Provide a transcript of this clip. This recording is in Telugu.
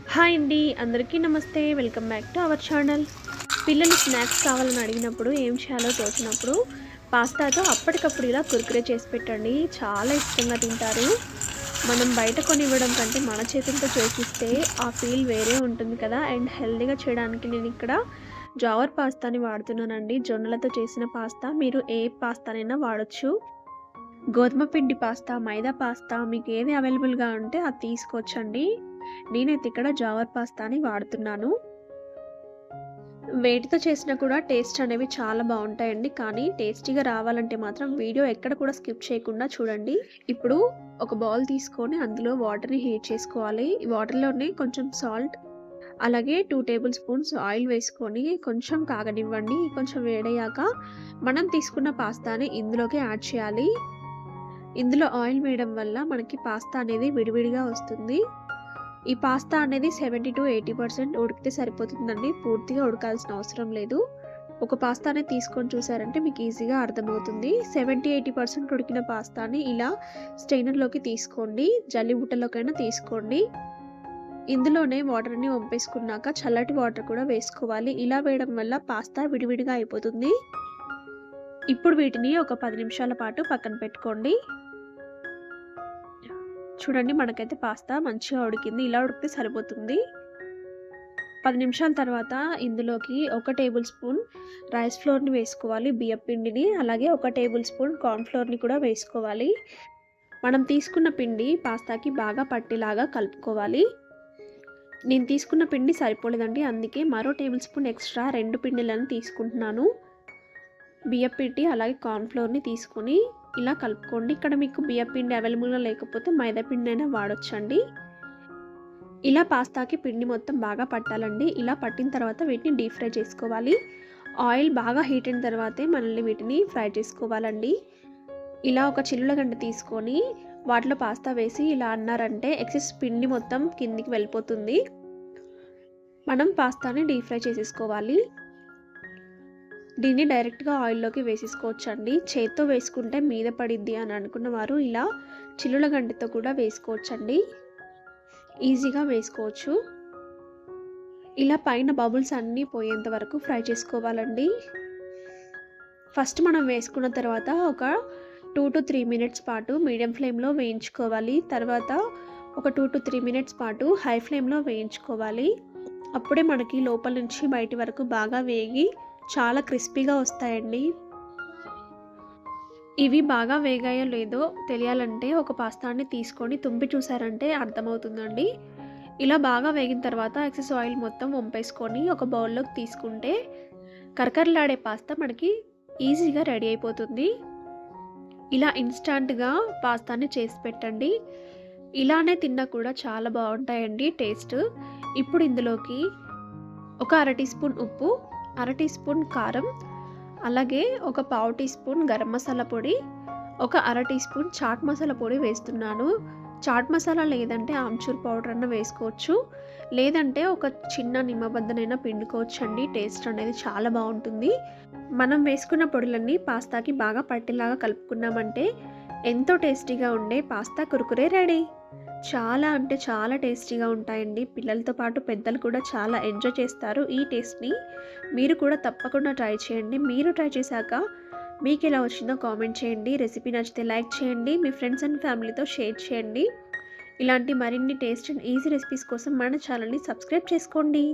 హాయ్ అండి, అందరికీ నమస్తే. Welcome back to our channel. పిల్లలు స్నాక్స్ కావాలని అడిగినప్పుడు ఏం చేయాలో తోచినప్పుడు పాస్తాతో అప్పటికప్పుడు ఇలా కుర్కురే చేసి పెట్టండి. చాలా ఇష్టంగా తింటారు. మనం బయట కొనివ్వడం కంటే మన చేతులతో చేసిస్తే ఆ ఫీల్ వేరే ఉంటుంది కదా. అండ్ హెల్తీగా చేయడానికి నేను ఇక్కడ జావర్ పాస్తాని వాడుతున్నానండి. జొన్నలతో చేసిన పాస్తా. మీరు ఏ పాస్తానైనా వాడొచ్చు. గోధుమ పిండి పాస్తా, మైదా పాస్తా మీకు ఏది అవైలబుల్‌గా ఉంటే అది తీసుకోవచ్చండి. నేనైతే ఇక్కడ జావర్ పాస్తాని వాడుతున్నాను. వేటితో చేసినా కూడా టేస్ట్ అనేవి చాలా బావుంటాయండి. కానీ టేస్టీగా రావాలంటే మాత్రం వీడియో ఎక్కడ కూడా స్కిప్ చేయకుండా చూడండి. ఇప్పుడు ఒక బౌల్ తీసుకొని అందులో వాటర్‌ని హీట్ చేసుకోవాలి. ఈ వాటర్‌లోనే కొంచెం సాల్ట్, అలాగే 2 టేబుల్ స్పూన్స్ ఆయిల్ వేసుకొని కొంచెం కాగనివ్వండి. కొంచెం వేడయ్యాక మనం తీసుకున్న పాస్తాని ఇందులోకి యాడ్ చేయాలి. ఇందులో ఆయిల్ వేయడం వల్ల మనకి పాస్తా అనేది విడివిడిగా వస్తుంది. ఈ పాస్తా అనేది 70-80% ఉడికితే సరిపోతుందండి. పూర్తిగా ఉడకాల్సిన అవసరం లేదు. ఒక పాస్తాని తీసుకొని చూసారంటే మీకు ఈజీగా అర్థమవుతుంది. 70-80% ఉడికిన పాస్తాని ఇలా స్ట్రెయినర్‌లోకి తీసుకోండి. జల్లి బుట్టలోకైనా తీసుకోండి. ఇందులోనే వాటర్‌ని వంపేసుకున్నాక చల్లటి వాటర్ కూడా వేసుకోవాలి. ఇలా వేయడం వల్ల పాస్తా విడివిడిగా అయిపోతుంది. ఇప్పుడు వీటిని ఒక 10 నిమిషాల పాటు పక్కన పెట్టుకోండి. చూడండి, మనకైతే పాస్తా మంచిగా ఉడికింది. ఇలా ఉడికితే సరిపోతుంది. 10 నిమిషాల తర్వాత ఇందులోకి 1 టేబుల్ స్పూన్ రైస్ ఫ్లోర్‌ని వేసుకోవాలి, బియ్యపు పిండిని. అలాగే 1 టేబుల్ స్పూన్ కార్న్ ఫ్లోర్‌ని కూడా వేసుకోవాలి. మనం తీసుకున్న పిండి పాస్తాకి బాగా పట్టేలాగా కలుపుకోవాలి. నేను తీసుకున్న పిండి సరిపోలేదండి. అందుకే మరో టేబుల్ స్పూన్ ఎక్స్ట్రా 2 పిండిలను తీసుకుంటున్నాను. బియ్యపు పిండి అలాగే కార్న్ ఫ్లోర్‌ని తీసుకొని ఇలా కలుపుకోండి. ఇక్కడ మీకు బియ్యపు పిండి అవైలబుల్‌గా లేకపోతే మైదా పిండినైనా వాడొచ్చండి. ఇలా పాస్తాకి పిండి మొత్తం బాగా పట్టాలండి. ఇలా పట్టిన తర్వాత వీటిని డీప్ ఫ్రై చేసుకోవాలి. ఆయిల్ బాగా హీట్ అయిన తర్వాతే మనల్ని వీటిని ఫ్రై చేసుకోవాలండి. ఇలా ఒక చిల్లుల గంట తీసుకొని వాటిలో పాస్తా వేసి ఇలా అన్నారంటే ఎక్సెస్ పిండి మొత్తం కిందికి వెళ్ళిపోతుంది. మనం పాస్తాని డీప్ ఫ్రై చేసేసుకోవాలి. దీన్ని డైరెక్ట్‌గా ఆయిల్‌లోకి వేసేసుకోవచ్చండి. చేత్తో వేసుకుంటే మీద పడిద్ది అని అనుకున్న వారు ఇలా చిల్లుల గంటెతో కూడా వేసుకోవచ్చండి. ఈజీగా వేసుకోవచ్చు. ఇలా పైన బబుల్స్ అన్నీ పోయేంత వరకు ఫ్రై చేసుకోవాలండి. ఫస్ట్ మనం వేసుకున్న తర్వాత ఒక 2-3 మినిట్స్ పాటు మీడియం ఫ్లేమ్‌లో వేయించుకోవాలి. తర్వాత ఒక 2-3 మినిట్స్ పాటు హై ఫ్లేమ్‌లో వేయించుకోవాలి. అప్పుడే మనకి లోపల నుంచి బయటి వరకు బాగా వేగి చాలా క్రిస్పీగా వస్తాయండి. ఇవి బాగా వేగాయో లేదో తెలియాలంటే ఒక పాస్తాని తీసుకొని తుంపి చూసారంటే అర్థమవుతుందండి. ఇలా బాగా వేగిన తర్వాత ఎక్సెస్ ఆయిల్ మొత్తం వంపేసుకొని ఒక బౌల్లోకి తీసుకుంటే కరకరలాడే పాస్తా మనకి ఈజీగా రెడీ అయిపోతుంది. ఇలా ఇన్స్టాంట్‌గా పాస్తాని చేసి పెట్టండి. ఇలానే తిన్నా కూడా చాలా బాగుంటాయండి టేస్ట్. ఇప్పుడు ఇందులోకి ఒక అర టీ స్పూన్ ఉప్పు, అర టీ స్పూన్ కారం, అలాగే ఒక పావు టీ స్పూన్ గరం మసాలా పొడి, ఒక అర టీ స్పూన్ చాట్ మసాలా పొడి వేస్తున్నాను. చాట్ మసాలా లేదంటే ఆమ్చూర్ పౌడర్ అన్న వేసుకోవచ్చు. లేదంటే ఒక చిన్న నిమ్మబద్దనైనా పిండుకోవచ్చండి. టేస్ట్ అనేది చాలా బాగుంటుంది. మనం వేసుకున్న పొడులన్నీ పాస్తాకి బాగా పట్టేలాగా కలుపుకున్నామంటే ఎంతో టేస్టీగా ఉండే పాస్తా కుర్కురే రెడీ. చాలా అంటే చాలా టేస్టీగా ఉంటాయండి. పిల్లలతో పాటు పెద్దలు కూడా చాలా ఎంజాయ్ చేస్తారు ఈ టేస్ట్‌ని. మీరు కూడా తప్పకుండా ట్రై చేయండి. మీరు ట్రై చేశాక మీకు ఎలా వచ్చిందో కామెంట్ చేయండి. రెసిపీ నచ్చితే లైక్ చేయండి. మీ ఫ్రెండ్స్ అండ్ ఫ్యామిలీతో షేర్ చేయండి. ఇలాంటి మరిన్ని టేస్ట్ అండ్ ఈజీ రెసిపీస్ కోసం మన ఛానల్‌ని సబ్స్క్రైబ్ చేసుకోండి.